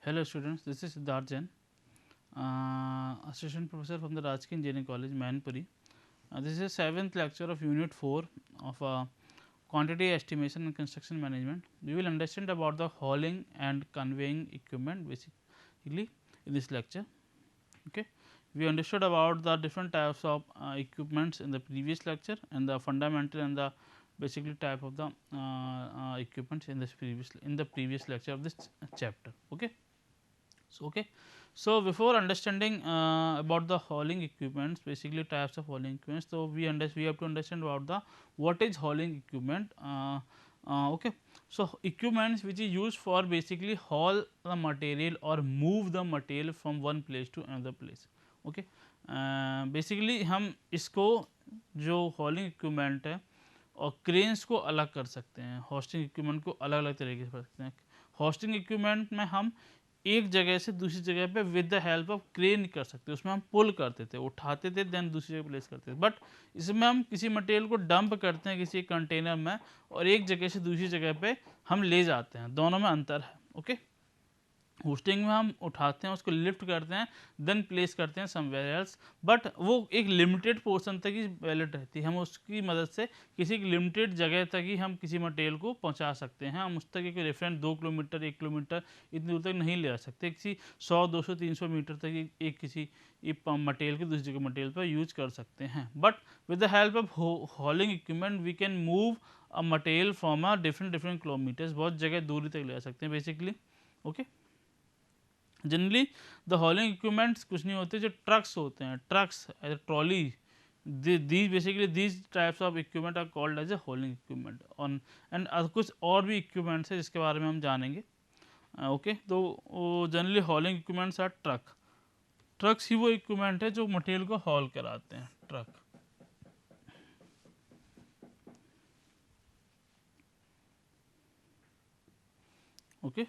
Hello students, this is Siddharth Jain, assistant professor from the Rajki Engineering College, Mainpuri. This is 7th lecture of Unit 4 of Quantity Estimation and Construction Management. We will understand about the hauling and conveying equipment basically in this lecture. Okay, we understood about the different types of equipments in the previous lecture and the fundamental and the basically type of the equipments in the previous lecture of this chapter. Okay. So before understanding about the hauling equipments, basically types of hauling equipments, so we have to understand about the what is hauling equipment. Okay, so equipments which is used for basically haul the material or move the material from one place to another place. Okay, basically हम इसको जो hauling equipment है और cranes को अलग कर सकते हैं, होस्टिंग इक्विपमेंट को अलग अलग तरीके से कर सकते हैं. होस्टिंग इक्विपमेंट में हम एक जगह से दूसरी जगह पे with the help of crane कर सकते, उसमें हम पुल करते थे, उठाते थे, देन दूसरी जगह प्लेस करते थे. बट इसमें हम किसी मटेरियल को डंप करते हैं किसी कंटेनर में और एक जगह से दूसरी जगह पे हम ले जाते हैं, दोनों में अंतर है. ओके, होस्टिंग में हम उठाते हैं, उसको लिफ्ट करते हैं, देन प्लेस करते हैं समवेयर एल्स, बट वो एक लिमिटेड पोर्शन तक ही वैलिड रहती है. हम उसकी मदद से किसी लिमिटेड जगह तक ही हम किसी मटेरियल को पहुंचा सकते हैं. हम उस तक एक रेफरेंस 2 किलोमीटर 1 किलोमीटर इतनी दूर तक नहीं ले जा सकते, किसी 100 200 300 मीटर तक एक किसी मटेरियल की दूसरी जगह मटेरियल पर यूज कर सकते हैं. But with the help of hauling equipment we can move a material from a different kilometers, बहुत जगह दूरी तक ले जा सकते हैं basically. Okay, generally the hauling equipments कुछ नहीं होते, जो ट्रक्स होते हैं, trucks trolley, these basically these types of equipment are called as a hauling equipment. on and कुछ और भी equipments है जिसके बारे में हम जानेंगे. ओके, तो generally hauling equipments are trucks ही वो इक्विपमेंट है जो मटेरियल को हॉल कराते हैं, truck. Okay,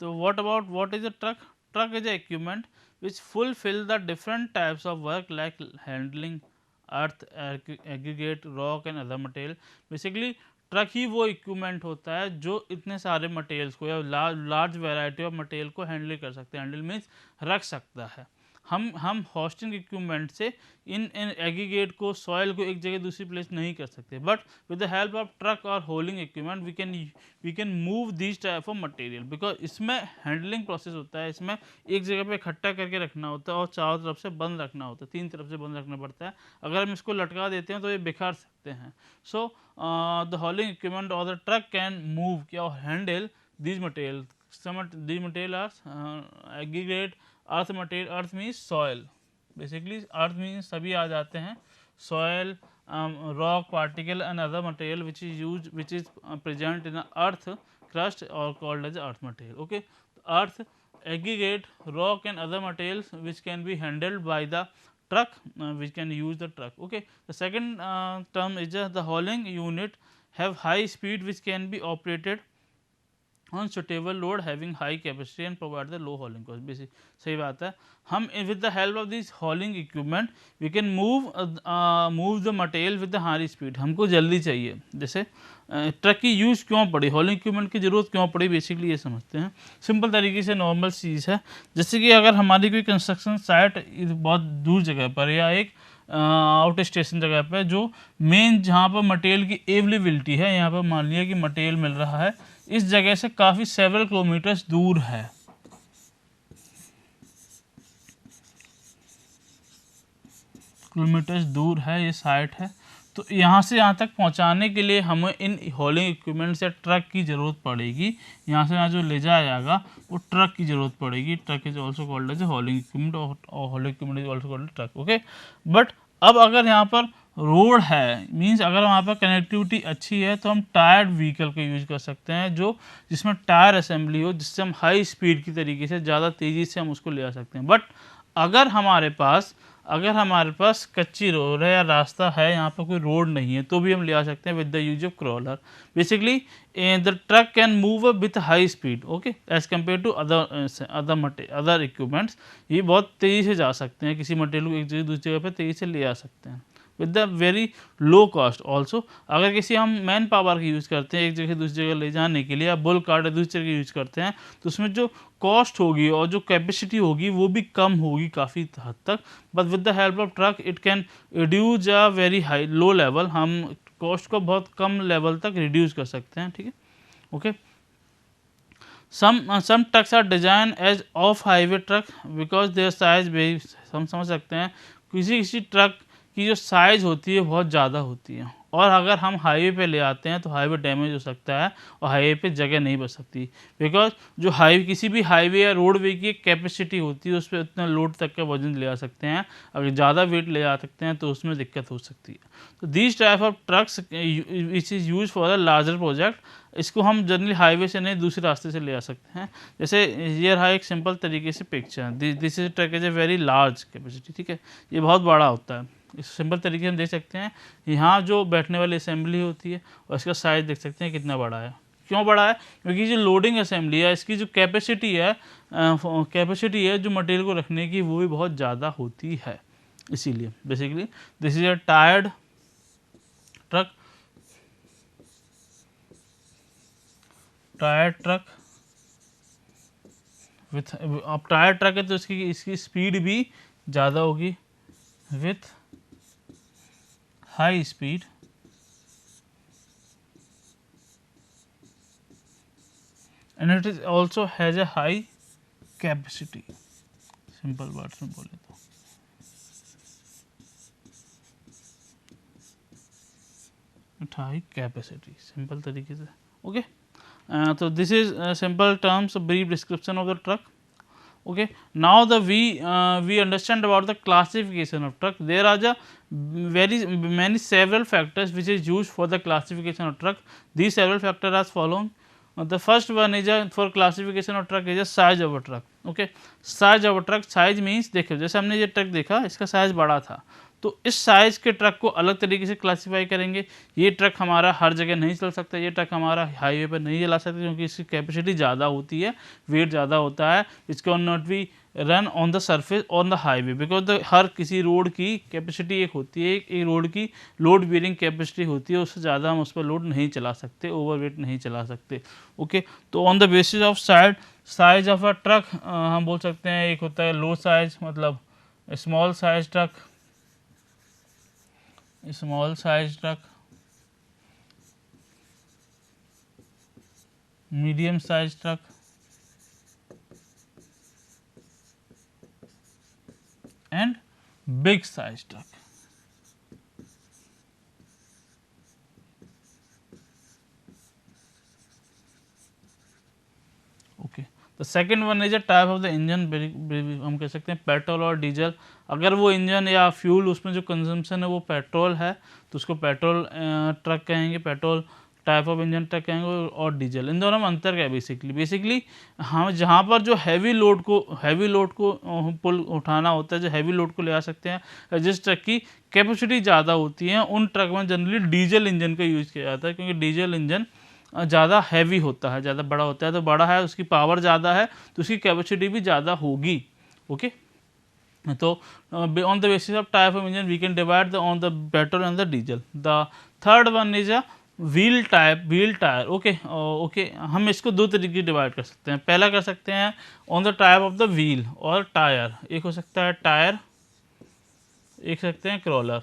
so what is a truck? Truck is a equipment which fulfill the different types of work like handling earth, aggregate, rock and other material. Basically truck ही वो equipment होता है जो इतने सारे मटेरियल्स को या लार्ज वैरायटी ऑफ मटेरियल को हैंडल कर सकते हैं. हैंडल मीन्स रख सकता है. हम होस्टिंग इक्विपमेंट से इन एग्रीगेट को, सॉइल को एक जगह दूसरी प्लेस नहीं कर सकते, but with the help of truck और holding equipment we can move this type of material. Because इसमें हैंडलिंग प्रोसेस होता है, इसमें एक जगह पे इकट्ठा करके रखना होता है और चारों तरफ से बंद रखना होता है, 3 तरफ से बंद रखना पड़ता है. अगर हम इसको लटका देते हैं तो ये बिखर सकते हैं. सो द होल्डिंग इक्विपमेंट और द ट्रक कैन मूव या handle these materials. These materials are aggregate, earth material. Earth means soil, basically earth means सभी आ जाते हैं, soil, rock, particle and other material which is present in earth crust और called as earth material. Okay, earth, aggregate, rock and other materials which can be handled by the truck, which can use the truck. Okay, the second term is the hauling unit have high speed which can be operated on suitable load having high capacity and provide the low hauling cost. Basic सही बात है. हम with the help of this hauling equipment we can move the material with the high speed. हमको जल्दी चाहिए, जैसे truck की use क्यों पड़ी, हॉलिंग इक्विपमेंट की ज़रूरत क्यों पड़ी, बेसिकली ये समझते हैं. सिंपल तरीके से नॉर्मल चीज़ है, जैसे कि अगर हमारी कोई कंस्ट्रक्शन साइट बहुत दूर जगह पर या एक आउट स्टेशन जगह पर जो मेन जहाँ पर मटेरियल की अवेलेबिलिटी है, यहाँ पर मान लिया कि मटेरियल मिल रहा है इस जगह से काफ़ी सेवरल किलोमीटर्स दूर है, ये साइट है, तो यहाँ से यहाँ तक पहुँचाने के लिए हमें इन हॉलिंग इक्विपमेंट्स या ट्रक की ज़रूरत पड़ेगी. यहाँ से यहाँ जो ले जाया जाएगा वो ट्रक की ज़रूरत पड़ेगी. Truck is also called as hauling equipment और hauling equipment is also called truck. Okay, but अब अगर यहाँ पर रोड है, मींस अगर वहाँ पर कनेक्टिविटी अच्छी है तो हम टायर्ड व्हीकल का यूज़ कर सकते हैं, जो जिसमें टायर असेंबली हो, जिससे हम हाई स्पीड की तरीके से ज़्यादा तेज़ी से हम उसको ले आ सकते हैं. बट अगर हमारे पास कच्ची रोड है या रास्ता है, यहाँ पर कोई रोड नहीं है, तो भी हम ले आ सकते हैं with the use of crawler. Basically the truck can move with high speed. Okay, as compare to other equipments. ये बहुत तेज़ी से जा सकते हैं, किसी मटेरियल को एक जगह दूसरी जगह पर तेज़ी से ले आ सकते हैं. With the very low cost also. अगर किसी हम मैन पावर की यूज़ करते हैं एक जगह दूसरी जगह ले जाने के लिए, या बुल कार्ट दूसरी जगह यूज़ करते हैं, तो उसमें जो कॉस्ट होगी और जो कैपेसिटी होगी वो भी कम होगी काफ़ी हद तक। But with the help of truck it can reduce a very high low level, हम कॉस्ट को बहुत कम लेवल तक रिड्यूस कर सकते हैं, ठीक है। Okay, some trucks are designed as off highway truck because their size very, हम समझ सकते हैं किसी किसी ट्रक की जो साइज़ होती है बहुत ज़्यादा होती है, और अगर हम हाईवे पे ले आते हैं तो हाईवे डैमेज हो सकता है और हाईवे पे जगह नहीं बच सकती, बिकॉज जो हाईवे किसी भी हाईवे या रोडवे की एक कैपेसिटी होती है, उस पर उतना लोड तक का वजन ले आ सकते हैं। अगर ज़्यादा वेट ले आ सकते हैं तो उसमें दिक्कत हो सकती है। तो these type of trucks which is use for the larger project, इसको हम जनरली हाईवे से नहीं दूसरे रास्ते से ले आ सकते हैं। जैसे ये रहा एक सिंपल तरीके से picture, this is truck is a very large capacity, ठीक है, ये बहुत बड़ा होता है। इस सिंपल तरीके से हम देख सकते हैं यहाँ जो बैठने वाली असेंबली होती है और इसका साइज़ देख सकते हैं कितना बड़ा है। क्यों बड़ा है? क्योंकि जो लोडिंग असेंबली है इसकी जो कैपेसिटी है जो मटेरियल को रखने की, वो भी बहुत ज़्यादा होती है। इसीलिए basically this is a tired truck, tyre truck with, अब टायर ट्रक है तो इसकी स्पीड भी ज़्यादा होगी, with high speed and it is also has a high capacity. Simple words में बोले तो हाई कैपेसिटी, सिंपल तरीके से। ओके, तो this is simple terms brief description of the truck. Okay, now we understand about the classification of truck. There are the very many several factors which is used for the classification of truck. These several factors are following. The first one is for classification of truck is a size of a truck. Okay, size of a truck, size means देखो जैसे हमने ये truck देखा इसका size बड़ा था, तो इस साइज़ के ट्रक को अलग तरीके से क्लासीफाई करेंगे। ये ट्रक हमारा हर जगह नहीं चल सकता, ये ट्रक हमारा हाईवे पर नहीं चला सकता क्योंकि इसकी कैपेसिटी ज़्यादा होती है, वेट ज़्यादा होता है। It's can not be run on the surface on the highway because the हर किसी रोड की कैपेसिटी एक होती है, एक रोड की लोड बेयरिंग कैपेसिटी होती है, उससे ज़्यादा हम उस पर लोड नहीं चला सकते, ओवर वेट नहीं चला सकते। ओके, तो on the basis of size of a truck हम बोल सकते हैं एक होता है लो साइज, मतलब small size truck, small size truck, medium size truck and big size truck. Okay, the second one is a type of the engine, हम कह सकते हैं पेट्रोल और डीजल। अगर वो इंजन या फ्यूल उसमें जो कंजम्पशन है वो पेट्रोल है तो उसको पेट्रोल ट्रक कहेंगे, petrol type of engine truck कहेंगे, और डीजल। इन दोनों में अंतर क्या है? बेसिकली हम जहाँ पर जो हैवी लोड को पुल उठाना होता है, जो हैवी लोड को ले आ सकते हैं, जिस ट्रक की कैपेसिटी ज़्यादा होती है, उन ट्रक में जनरली डीजल इंजन का यूज़ किया जाता है क्योंकि डीजल इंजन ज़्यादा हैवी होता है, ज़्यादा बड़ा होता है, तो बड़ा है उसकी पावर ज़्यादा है तो उसकी कैपेसिटी भी ज़्यादा होगी। ओके, तो on the basis of type of engine we can divide the on the petrol and the diesel. The third one is a wheel tyre. Okay, हम इसको दो तरीके डिवाइड कर सकते हैं। पहला कर सकते हैं on the type of the wheel और टायर, एक हो सकता है टायर, एक सकते हैं क्रॉलर।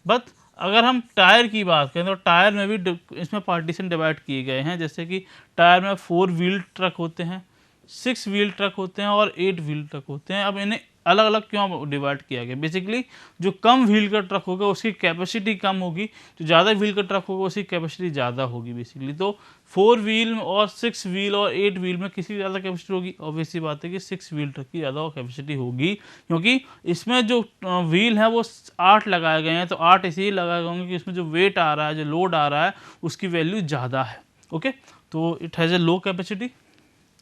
बट अगर हम टायर की बात करें तो टायर में भी इसमें पार्टीशन डिवाइड किए गए हैं, जैसे कि टायर में 4 व्हील ट्रक होते हैं, 6 व्हील ट्रक होते हैं और 8 व्हील ट्रक होते हैं। अब इन्हें अलग अलग क्यों डिवाइड किया गया? बेसिकली जो कम व्हील का ट्रक होगा उसकी कैपेसिटी कम होगी, जो ज़्यादा व्हील का ट्रक होगा उसकी कैपेसिटी ज़्यादा होगी बेसिकली। तो 4 व्हील और 6 व्हील और 8 व्हील में किसी की ज़्यादा कैपेसिटी होगी? ऑब्वियस सी बात है कि 6 व्हील ट्रक की ज़्यादा कैपेसिटी होगी, क्योंकि इसमें जो व्हील है वो 8 लगाए गए हैं, तो 8 इसीलिए लगाए गए होंगे कि इसमें जो वेट आ रहा है, जो लोड आ रहा है, उसकी वैल्यू ज़्यादा है। ओके, तो it has a low capacity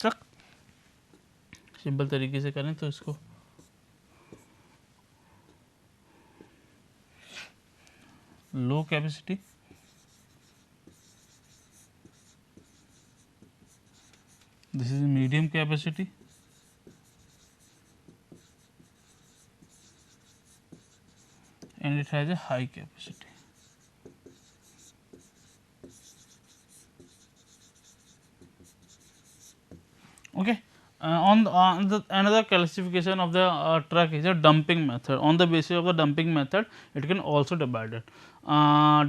truck. Simple तरीके से करें तो इसको low capacity, this is medium capacity, and it has a high capacity. Okay. Another classification of the truck is a dumping method. On the basis of the dumping method, it can also divided.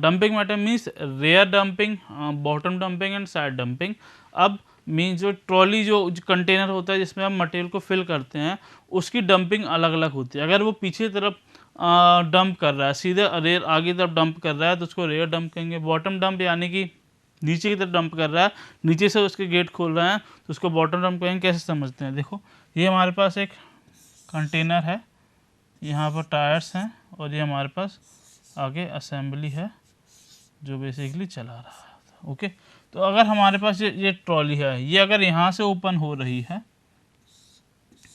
Dumping method means rear dumping, bottom dumping and side dumping. अब mean जो trolley जो container होता है जिसमें हम material को fill करते हैं, उसकी डंपिंग अलग अलग होती है। अगर वो पीछे तरफ डंप कर रहा है, सीधे रेयर आगे तरफ डंप कर रहा है, तो उसको रेयर डंप कहेंगे। बॉटम डंप यानी कि नीचे की तरफ डंप कर रहा है, नीचे से उसके गेट खोल रहे हैं, तो उसको बॉटम डंप कहेंगे। कैसे समझते हैं, देखो ये हमारे पास एक कंटेनर है, यहाँ पर टायर्स हैं और ये हमारे पास आगे असेंबली है जो बेसिकली चला रहा है। ओके, तो अगर हमारे पास ये ट्रॉली है, ये अगर यहाँ से ओपन हो रही है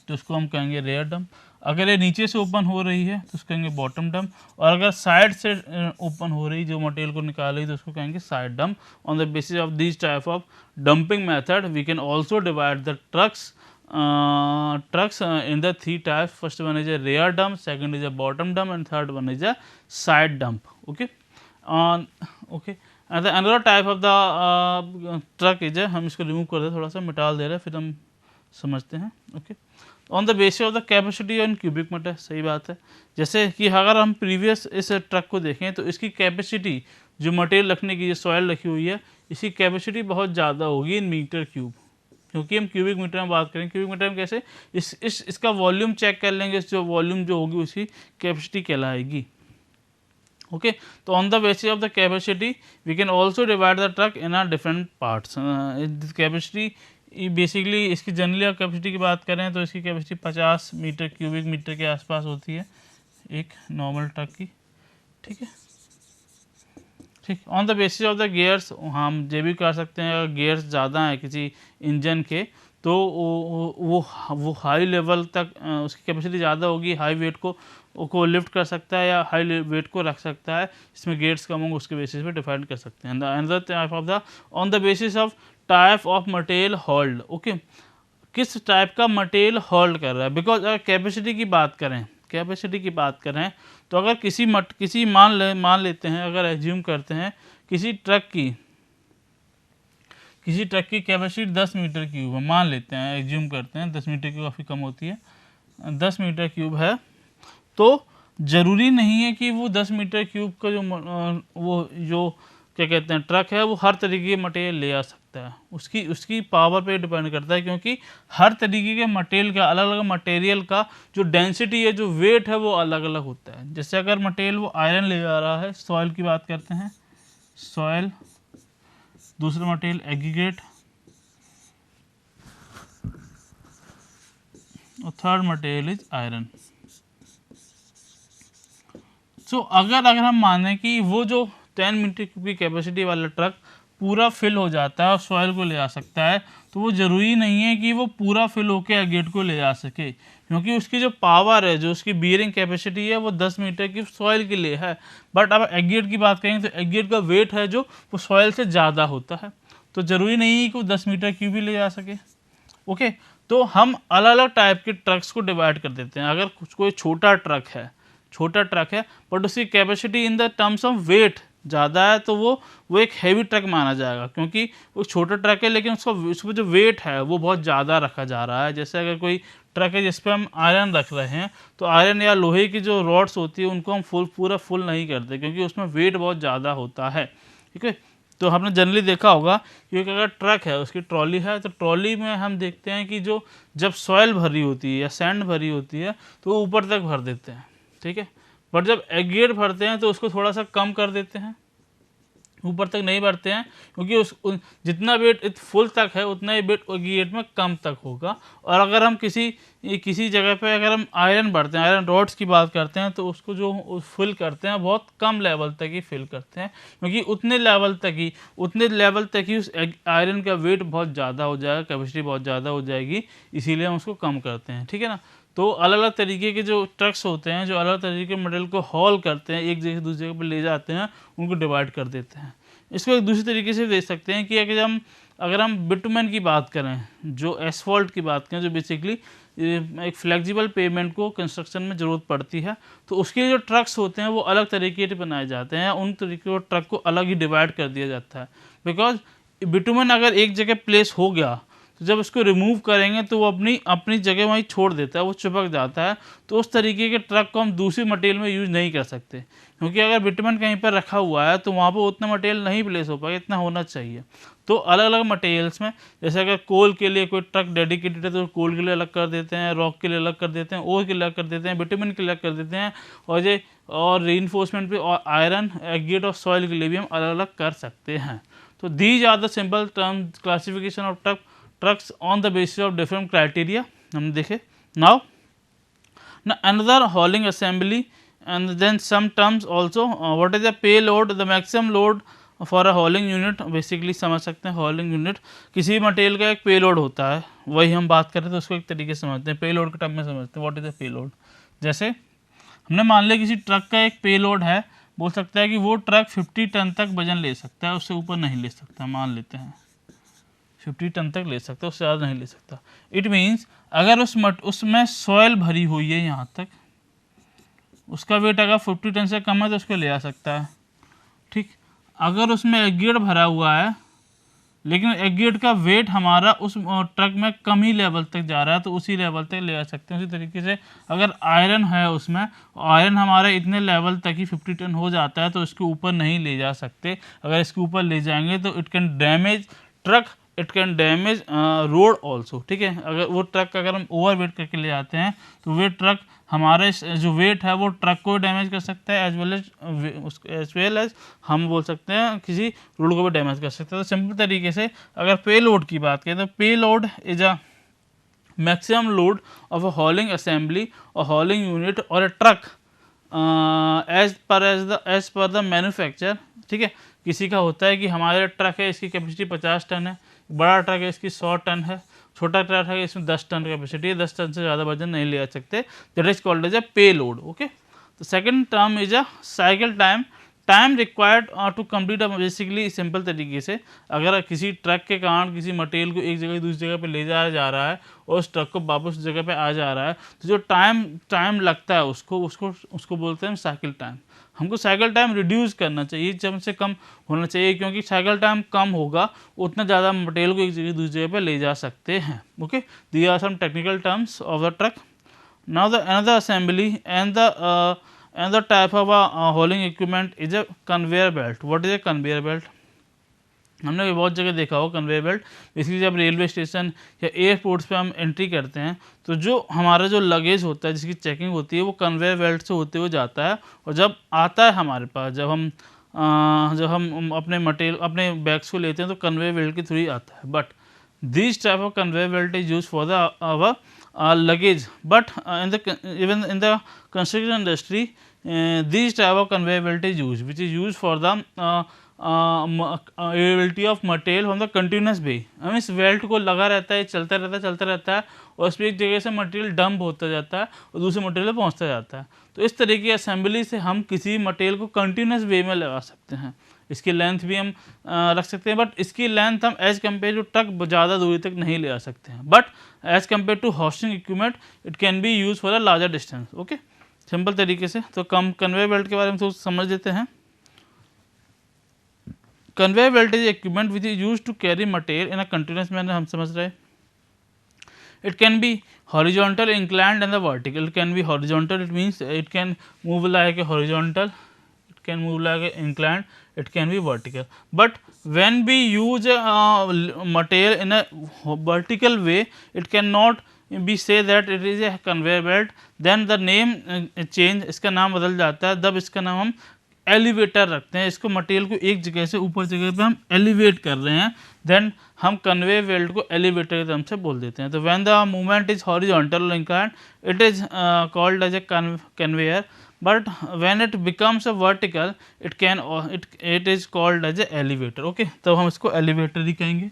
तो उसको हम कहेंगे रेयर डंप। अगर ये नीचे से ओपन हो रही है तो उसको कहेंगे बॉटम डंप, और अगर साइड से ओपन हो रही जो मटेरियल को निकाल रही तो उसको कहेंगे side dump. On the basis of this type of dumping method we can also divide the trucks in the three types. First one is a rear dump, second is a bottom dump, and third one is a side dump. Okay, okay. And the another type of the truck is a, हम इसको remove कर दे, थोड़ा सा मिटा दे रहे हैं, फिर हम समझते हैं। Okay, on the basis of the capacity and cubic metre, सही बात है। जैसे कि अगर हम प्रीवियस इस ट्रक को देखें तो इसकी कैपेसिटी जो मटेरियल रखने की, जो सॉइल रखी हुई है, इसकी कैपेसिटी बहुत ज़्यादा होगी इन मीटर क्यूब, क्योंकि हम क्यूबिक मीटर में बात करें। क्यूबिक मीटर में कैसे इसका वॉल्यूम चेक कर लेंगे, जो वॉल्यूम जो होगी उसकी कैपेसिटी कहलाएगी। ओके, तो on the basis of the capacity we can also divide the truck in are different parts. Capacity basically इसकी जनरली कैपेसिटी की बात करें तो इसकी कैपेसिटी 50 मीटर क्यूबिक मीटर के आसपास होती है एक नॉर्मल ट्रक की। ठीक है, ठीक। On the basis of the gears हम ये भी कर सकते हैं, अगर गियर्स ज़्यादा हैं किसी इंजन के तो वो हाई लेवल तक उसकी कैपेसिटी ज़्यादा होगी, हाई वेट को लिफ्ट कर सकता है या हाई वेट को रख सकता है। इसमें गियर्स कम होंगे, उसके बेसिस पे डिफाइन कर सकते हैं। Another type of the on the basis of type of material hold. Okay, किस टाइप का मटेरियल होल्ड कर रहा है, बिकॉज अगर कैपेसिटी की बात करें तो अगर किसी मान लेते हैं, अगर एज्यूम करते हैं किसी ट्रक की कैपेसिटी 10 मीटर क्यूब है, मान लेते हैं, एज्यूम करते हैं 10 मीटर क्यूब काफ़ी कम होती है, 10 मीटर क्यूब है, तो ज़रूरी नहीं है कि वो 10 मीटर क्यूब का जो क्या कहते हैं ट्रक है वो हर तरीके के मटेरियल ले आ सकता है। उसकी पावर पे डिपेंड करता है, क्योंकि हर तरीके के मटेरियल का अलग अलग मटेरियल का जो डेंसिटी है, जो वेट है, वो अलग अलग होता है। जैसे अगर मटेरियल वो आयरन ले जा रहा है, सॉइल की बात करते हैं, सॉइल, दूसरा मटेरियल एग्रीगेट, और थर्ड मटेरियल इज आयरन। सो अगर हम माने कि वो जो 10 मीटर क्यूब की कैपेसिटी वाला ट्रक पूरा फिल हो जाता है और सॉइल को ले आ सकता है, तो वो ज़रूरी नहीं है कि वो पूरा फिल होकर एग्रीगेट को ले आ सके, क्योंकि उसकी जो पावर है, जो उसकी बियरिंग कैपेसिटी है, वो 10 मीटर की सॉइल के लिए है। बट अब एग्रीगेट की बात करें तो एग्रीगेट का वेट है जो वो सॉइल से ज़्यादा होता है, तो ज़रूरी नहीं है कि वो 10 मीटर क्यूब ही ले जा सके। ओके, तो हम अलग अलग टाइप के ट्रक्स को डिवाइड कर देते हैं। अगर कोई छोटा ट्रक है बट उसकी capacity in the terms of weight ज़्यादा है, तो वो एक हैवी ट्रक माना जाएगा, क्योंकि वो छोटा ट्रक है लेकिन उसका जो वेट है वो बहुत ज़्यादा रखा जा रहा है। जैसे अगर कोई ट्रक है जिस पे हम आयरन रख रहे हैं, तो आयरन या लोहे की जो रॉड्स होती है उनको हम पूरा फुल नहीं करते, क्योंकि उसमें वेट बहुत ज़्यादा होता है। ठीक है, तो हमने जनरली देखा होगा कि अगर ट्रक है, उसकी ट्रॉली है, तो ट्रॉली में हम देखते हैं कि जब सॉइल भरी होती है या सैंड भरी होती है तो वो ऊपर तक भर देते हैं। ठीक है, बट जब एग्रीगेट भरते हैं तो उसको थोड़ा सा कम कर देते हैं, ऊपर तक नहीं भरते हैं, क्योंकि जितना वेट फुल तक है उतना ही वेट एग्रीगेट में कम तक होगा। और अगर हम किसी जगह पे अगर हम आयरन भरते हैं, आयरन रॉड्स की बात करते हैं, तो उसको जो फिल करते हैं बहुत कम लेवल तक ही फिल करते हैं, क्योंकि उतने लेवल तक ही उस आयरन का वेट बहुत ज़्यादा हो जाएगा, कैपेसिटी बहुत ज़्यादा हो जाएगी, इसीलिए हम उसको कम करते हैं। ठीक है ना, तो अलग अलग तरीके के जो ट्रक्स होते हैं, जो अलग तरीके के मटेरियल को हॉल करते हैं, एक जगह से दूसरी जगह पर ले जाते हैं, उनको डिवाइड कर देते हैं। इसको एक दूसरे तरीके से देख सकते हैं कि अगर हम अगर हम बिटुमेन की बात करें, जो एसफॉल्ट की बात करें, जो बेसिकली एक फ्लेक्सिबल पेमेंट को कंस्ट्रक्शन में ज़रूरत पड़ती है, तो उसके लिए जो ट्रक्स होते हैं वो अलग तरीके से बनाए जाते हैं, उन तरीके को ट्रक को अलग ही डिवाइड कर दिया जाता है। बिकॉज बिटुमेन अगर एक जगह प्लेस हो गया तो जब उसको रिमूव करेंगे तो वो अपनी अपनी जगह वहीं छोड़ देता है, वो चिपक जाता है। तो उस तरीके के ट्रक को हम दूसरी मटेरियल में यूज़ नहीं कर सकते, क्योंकि अगर बिटुमेन कहीं पर रखा हुआ है तो वहाँ पर उतना मटेरियल नहीं प्लेस हो पाएगा, इतना होना चाहिए। तो अलग अलग मटेरियल्स में, जैसे अगर कोल के लिए कोई ट्रक डेडिकेटेड है तो कोल के लिए अलग कर देते हैं, रॉक के लिए अलग कर देते हैं, ओर के लिए अलग कर देते हैं, बिटुमेन के लिए अलग कर देते हैं, और रीइंफोर्समेंट पे और आयरन, एग्रीगेट और सॉइल के लिए भी हम अलग अलग कर सकते हैं। तो these are the simple term classification of trucks on the basis of different criteria हम देखे। Now another hauling assembly and then some terms also, what is the payload, the maximum load for a hauling unit, basically समझ सकते हैं हॉलिंग unit किसी material का एक payload होता है, वही हम बात कर रहे थे, उसको एक तरीके से समझते हैं, पेलोड के टर्म में समझते हैं व्हाट इज द पेलोड। जैसे हमने मान लिया किसी ट्रक का एक पेलोड है, बोल सकता है कि वो ट्रक 50 टन तक वजन ले सकता है, उससे ऊपर नहीं ले सकता, मान लेते हैं 50 टन तक ले सकता है, उससे ज़्यादा नहीं ले सकता। इट मीन्स अगर उसमें सॉयल भरी हुई है यहाँ तक, उसका वेट अगर 50 टन से कम है तो उसको ले आ सकता है, ठीक। अगर उसमें एग्रीगेट भरा हुआ है लेकिन एग्रीगेट का वेट हमारा उस ट्रक में कम ही लेवल तक जा रहा है तो उसी लेवल तक ले आ सकते हैं। उसी तरीके से अगर आयरन है उसमें, आयरन हमारे इतने लेवल तक ही 50 टन हो जाता है तो इसके ऊपर नहीं ले जा सकते। अगर इसके ऊपर ले जाएंगे तो it can damage truck, it can damage road also, ठीक है। अगर वो ट्रक अगर हम ओवर वेट करके ले जाते हैं तो वे ट्रक हमारे जो वेट है वो ट्रक को डैमेज कर सकता है, एज वेल एज हम बोल सकते हैं किसी रोड को भी डैमेज कर सकते हैं। तो सिंपल तरीके से अगर पे लोड की बात करें तो payload is a maximum load of a hauling assembly और हॉलिंग यूनिट और a truck as per the manufacture, ठीक है। किसी का होता है कि हमारे ट्रक है इसकी कैपेसिटी 50 टन है, बड़ा ट्रक है इसकी 100 टन है, छोटा ट्रक है इसमें 10 टन कैपेसिटी है, 10 टन से ज़्यादा वजन नहीं ले आ सकते, that is called as a payload. Okay, तो second term is a cycle time, time required to complete a, basically simple तरीके से अगर किसी ट्रक के कारण किसी मटेरियल को एक जगह से दूसरी जगह पे ले जाया जा रहा है और उस ट्रक को वापस उस जगह पे आ जा रहा है तो जो टाइम लगता है उसको बोलते हैं साइकिल टाइम। हमको साइकिल टाइम रिड्यूस करना चाहिए, कम से कम होना चाहिए, क्योंकि साइकिल टाइम कम होगा उतना ज़्यादा मटेरियल को एक जगह दूसरी जगह पे ले जा सकते हैं। Okay, these are some technical terms of the truck. Now the another assembly and the type of hauling equipment is a conveyor belt. What is a conveyor belt? हमने भी बहुत जगह देखा हो कन्वेयर बेल्ट। बेसिकली जब railway station या airports पे हम एंट्री करते हैं तो जो हमारा जो लगेज होता है जिसकी चेकिंग होती है वो कन्वेयर बेल्ट से होते हुए जाता है, और जब आता है हमारे पास जब हम अपने मटेरियल अपने बैग्स को लेते हैं तो कन्वेयर बेल्ट के थ्रू ही आता है। But this type of conveyor belt is use for the our luggage, but even in the construction industry these type of conveyor belt is used, which is used for the availability of material from the continuous way। हम इस belt को लगा रहता है, चलता रहता है और उस पर एक जगह से मटेरियल डंप होता जाता है और दूसरे मटेरियल पर पहुँचता जाता है। तो इस तरह की असेंबली से हम किसी मटेरियल को कंटिन्यूस वे में लगा सकते हैं। इसकी लेंथ भी हम रख सकते हैं, बट इसकी लेंथ हम एज कम्पेयर टू ट्रक ज़्यादा दूरी तक नहीं ले आ सकते हैं, but as compare to hoisting equipment it can be use for a larger distance. Okay, simple तरीके से तो कन्वेयर बेल्ट के बारे में थोड़ा समझ लेते हैं। Conveyor belt is equipment which is use to carry material in a continuous manner, हम समझ रहे हैं। It can be horizontal, inclined and the vertical. It can be horizontal, it means it can move like a horizontal, it can move like a inclined, it can be vertical. But when we use material in a vertical way, it cannot be say that it is a conveyor belt, then the name change, इसका नाम बदल जाता है। तब इसका नाम हम elevator रखते हैं, इसको मटेरियल को एक जगह से ऊपर जगह पे हम एलिवेट कर रहे हैं, देन हम कन्वेयर बेल्ट को एलिवेटर के नाम से बोल देते हैं। तो when the movement is horizontal inclined it is called as a conveyor, but when it becomes a vertical it is called as a elevator. Okay, तो हम इसको एलिवेटर ही कहेंगे।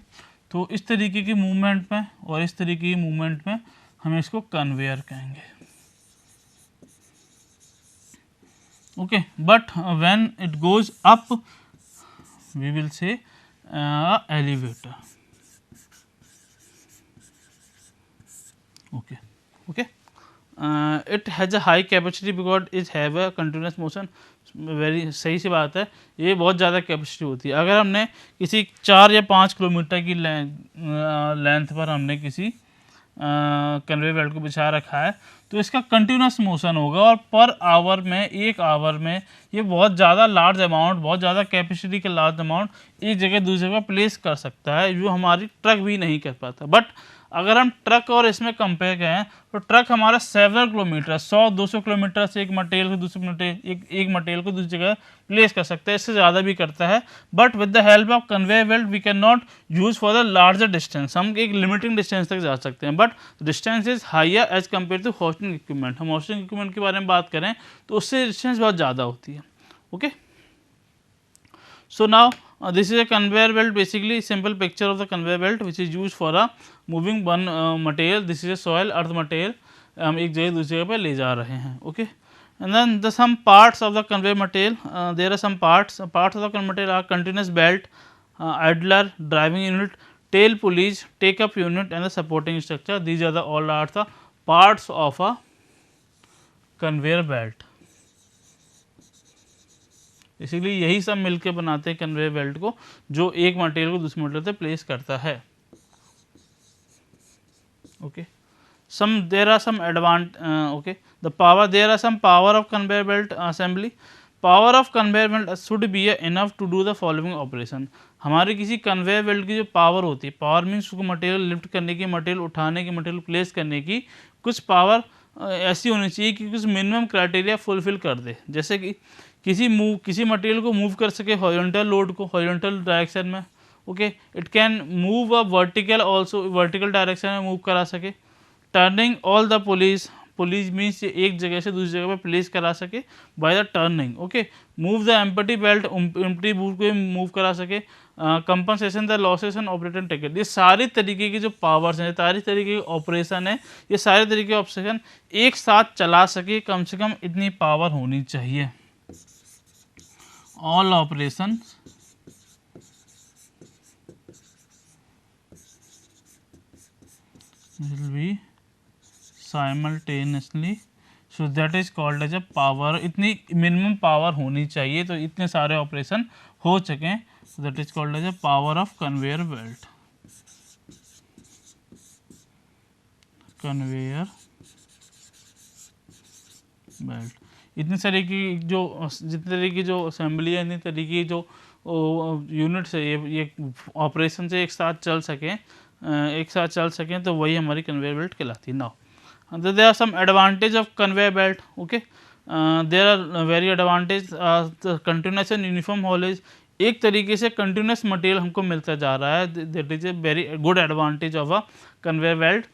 तो इस तरीके की मूवमेंट में और इस तरीके की मूवमेंट में हम इसको कन्वेयर कहेंगे। Okay, but when it goes up we will say elevator। Okay okay it has a high capacity because it have a continuous motion. Very सही सी बात है, ये बहुत ज़्यादा कैपेसिटी होती है। अगर हमने किसी 4 या 5 किलोमीटर की लेंथ पर हमने किसी कन्वे बेल्ट को बिछा रखा है तो इसका कंटिन्यूस मोशन होगा और पर आवर में, 1 आवर में ये बहुत ज़्यादा लार्ज अमाउंट, बहुत ज़्यादा कैपेसिटी के लार्ज अमाउंट एक जगह दूसरी जगह प्लेस कर सकता है, जो हमारी ट्रक भी नहीं कर पाता। बट अगर हम ट्रक और इसमें कंपेयर करें तो ट्रक हमारा सेवरल किलोमीटर, 100-200 किलोमीटर से एक मटेरियल को दूसरे मटेरियल, एक मटेरियल को दूसरी जगह प्लेस कर सकता है, इससे ज़्यादा भी करता है। But with the help of conveyor belt we can not use for the larger distance, हम एक लिमिटिंग डिस्टेंस तक जा सकते हैं, but distance is higher as compare to hoisting equipment. हम होस्टिंग इक्विपमेंट के बारे में बात करें तो उससे डिस्टेंस बहुत ज़्यादा होती है। Okay, so now this is a conveyor belt, basically simple picture of the conveyor belt which is used for a moving one material. This is a soil earth material, हम एक जगह दूसरी जगह पे ले जा रहे हैं। Okay, and then the some parts of the conveyor material, there are some parts of the conveyor material are continuous belt, idler, driving unit, tail pulleys, take up unit and the supporting structure. These are the all are the parts of a conveyor belt. इसीलिए यही सब मिलकर बनाते हैं conveyor belt को, जो एक material को दूसरे मटेरियल पे प्लेस करता है। Okay, some there are some okay the power, there are some power of conveyor belt assembly. Power of conveyor belt should be enough to do the following operation. हमारी किसी conveyor belt की जो power होती है, power means उसको material lift करने की, material उठाने की, मटेरियल प्लेस करने की, कुछ पावर ऐसी होनी चाहिए कि कुछ मिनिमम क्राइटेरिया फुलफिल कर दे। जैसे कि किसी मटेरियल को मूव कर सके हॉरिजॉन्टल लोड को, हॉरिजॉन्टल डायरेक्शन में। Okay, it can move a vertical also, vertical direction में मूव करा सके। Turning all the pulleys means एक जगह से दूसरी जगह पे प्लेस करा सके by the turning. Okay, move the empty belt, empty belt को मूव करा सके। Compensation the losses and operating ticket. ये सारी तरीके की जो पावर्स हैं, सारी तरीके की ऑपरेशन है, ये सारे तरीके के ऑपरेशन एक साथ चला सके, कम से कम इतनी पावर होनी चाहिए। all operations will be simultaneously, so that is called as a power। इतनी मिनिमम पावर होनी चाहिए तो इतने सारे ऑपरेशन हो सकें, so that is called as a power of conveyor belt। conveyor belt इतनी सारी की जो, जितनी तरीके की जो असेंबली है, इतनी तरीके की जो यूनिट्स है, ये ऑपरेशन से एक साथ चल सकें तो वही हमारी कन्वेयर बेल्ट कहलाती है। Now there are some advantage of conveyor belt. Okay, there are very advantage, continuous and uniform haulage. एक तरीके से कंटिन्यूस मटेरियल हमको मिलता जा रहा है, that is a very good advantage of a conveyor belt,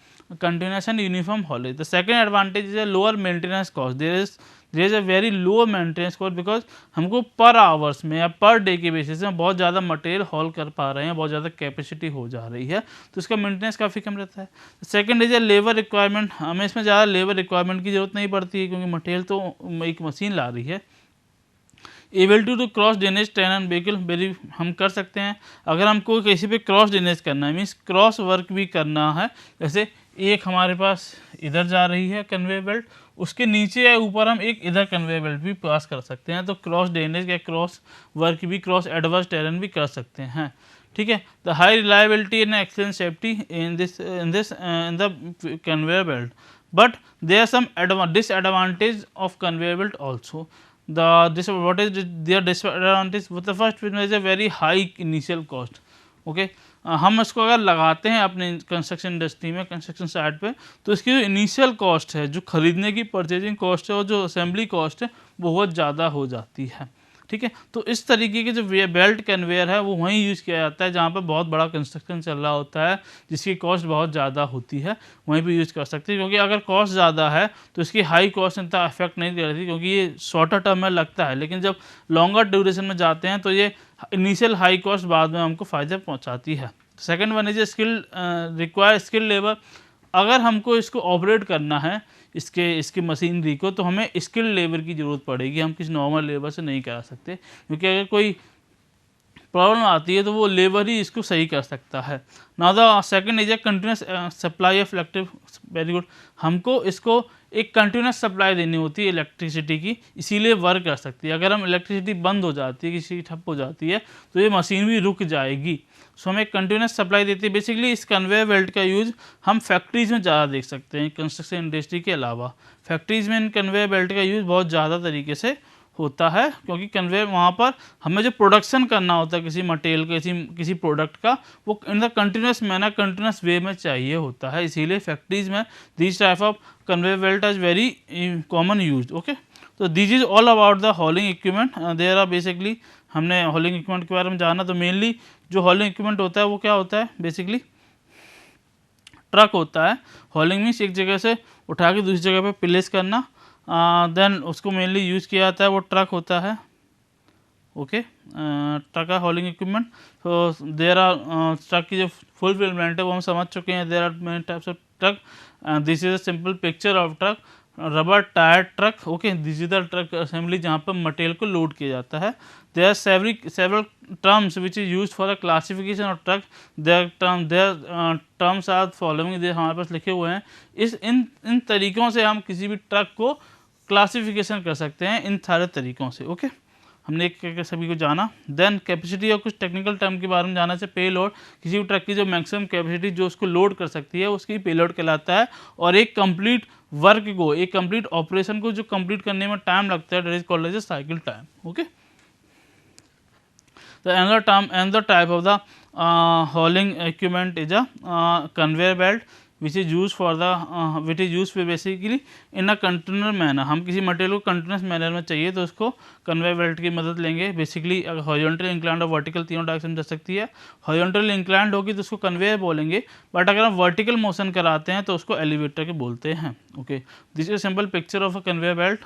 continuous and uniform haulage. The second advantage is a lower maintenance cost. There is a very low maintenance cost because हमको पर hours में या per day के basis में बहुत ज़्यादा material hall कर पा रहे हैं, बहुत ज़्यादा कैपेसिटी हो जा रही है, तो इसका मेंटेनेंस काफ़ी कम रहता है। Second is a labour requirement, हमें इसमें ज़्यादा लेबर रिक्वायरमेंट की ज़रूरत नहीं पड़ती है क्योंकि मटेरियल तो एक मशीन ला रही है। Able to cross drainage train and vehicle, very हम कर सकते हैं। अगर हमको किसी पे क्रॉस ड्रेनेज करना है, मीन्स क्रॉस वर्क भी करना है, जैसे एक हमारे पास इधर जा रही है कन्वेयर बेल्ट, उसके नीचे या ऊपर हम एक इधर कन्वेयर बेल्ट भी पास कर सकते हैं, तो क्रॉस ड्रेनेज या क्रॉस वर्क भी, क्रॉस एडवर्स टेरेन भी कर सकते हैं। ठीक है, the high reliability and excellent safety in the conveyor belt, but there are some disadvantage of conveyor belt also. what is their disadvantage? The first one is a very high initial cost। Okay, हम इसको अगर लगाते हैं अपने construction industry में, construction site पे, तो इसकी जो इनिशियल कॉस्ट है, जो खरीदने की परचेजिंग कॉस्ट है और जो असेंबली कॉस्ट है, बहुत ज़्यादा हो जाती है। ठीक है, तो इस तरीके के जो बेल्ट कन्वेयर है वो वहीं यूज़ किया जाता है जहाँ पर बहुत बड़ा कंस्ट्रक्शन चल रहा होता है, जिसकी कॉस्ट बहुत ज़्यादा होती है, वहीं पे यूज़ कर सकते हैं। क्योंकि अगर कॉस्ट ज़्यादा है तो इसकी हाई कॉस्ट इतना अफेक्ट नहीं करती, क्योंकि ये शॉर्टर टर्म में लगता है, लेकिन जब लॉन्गर ड्यूरेशन में जाते हैं तो ये इनिशियल हाई कॉस्ट बाद में हमको फ़ायदे पहुँचाती है। Second one is skill, require skill labour. अगर हमको इसको ऑपरेट करना है, इसकी मशीनरी को, तो हमें स्किल लेबर की ज़रूरत पड़ेगी, हम किसी नॉर्मल लेबर से नहीं करा सकते। क्योंकि अगर प्रॉब्लम आती है तो वो लेबर ही इसको सही कर सकता है। Now the second is a continuous supply of electric, very good, हमको इसको एक कंटिन्यूस सप्लाई देनी होती है इलेक्ट्रिसिटी की, इसीलिए वर्क कर सकती है। अगर हम इलेक्ट्रिसिटी बंद हो जाती है, किसी ठप हो जाती है, तो ये मशीन भी रुक जाएगी। सो हमें कंटिन्यूस सप्लाई देती है। बेसिकली इस कन्वेयर बेल्ट का यूज़ हम फैक्ट्रीज़ में ज़्यादा देख सकते हैं, कंस्ट्रक्शन इंडस्ट्री के अलावा। फैक्ट्रीज़ में इन कन्वेयर बेल्ट का यूज़ बहुत ज़्यादा तरीके से होता है, क्योंकि कन्वेयर वहाँ पर हमें जो प्रोडक्शन करना होता है किसी मटेरियल का, किसी प्रोडक्ट का, वो in the continuous manner, continuous way में चाहिए होता है। इसीलिए फैक्ट्रीज़ में this type of conveyor belt is very common use. Okay, तो this is all about the hauling equipment. There are basically, हमने हॉलिंग इक्विपमेंट के बारे में जाना। तो मेनली जो हॉलिंग इक्विपमेंट होता है वो क्या होता है, बेसिकली ट्रक होता है। हॉलिंग मीन्स एक जगह से उठा के दूसरी जगह पे प्लेस करना, देन उसको मेनली यूज़ किया जाता है, वो ट्रक होता है। ओके, ट्रक है हॉलिंग इक्विपमेंट। तो देयर आर ट्रक की जो फुलफिलमेंट है वो हम समझ चुके हैं। There are many types of truck, this is a simple picture of truck, rubber tyre truck. Okay, this is the truck assembly जहाँ पर मटेरियल को लोड किया जाता है। There are several terms which is use for the classification of truck. Their terms are following, हमारे पास लिखे हुए हैं। इन तरीक़ों से हम किसी भी ट्रक को क्लासिफिकेशन कर सकते हैं, इन सारे तरीक़ों से। ओके, हमने एक एक सभी को जाना। देन कैपेसिटी और कुछ टेक्निकल टर्म के बारे में जाना चाहिए। पे लोड, किसी भी ट्रक की जो मैक्सिमम कैपेसिटी जो उसको लोड कर सकती है उसकी पे लोड कहलाता है। और एक कंप्लीट वर्क को, एक कंप्लीट ऑपरेशन को जो कंप्लीट करने में टाइम लगता है, that is called as a cycle time. Okay, the another type of the hauling equipment is a conveyor belt which is used for the basically in a continuous manner। हम किसी material को continuous manner में चाहिए तो उसको conveyor belt की मदद लेंगे। बेसिकली अगर हॉरिजॉन्टल, इंक्लाइंड और वर्टिकल तीनों टाइप समझ सकती है। हॉरिजॉन्टल इंक्लाइंड होगी तो उसको कन्वेयर बोलेंगे, बट अगर हम वर्टिकल मोशन कराते हैं तो उसको एलिवेटर के बोलते हैं। Okay, this is simple picture of a conveyor belt.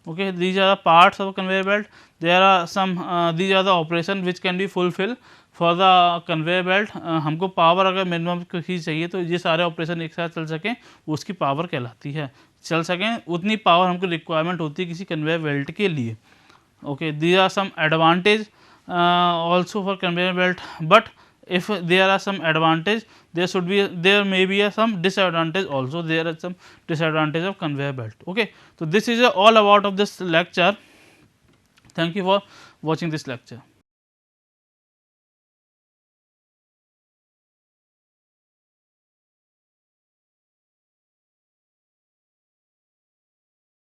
Okay, these are the parts of a conveyor belt. There are some these are the operation which can be fulfilled for the conveyor belt। हमको power अगर minimum ही चाहिए तो ये सारे operation एक साथ चल सकें, उसकी पावर कहलाती है। चल सकें उतनी पावर हमको रिक्वायरमेंट होती है किसी कन्वेयर बेल्ट के लिए। Okay, these are some advantage also for conveyor belt, but if there are some advantage, there may be some disadvantage also. There are some disadvantage of conveyor belt. Okay, so this is all about of this lecture. Thank you for watching this lecture.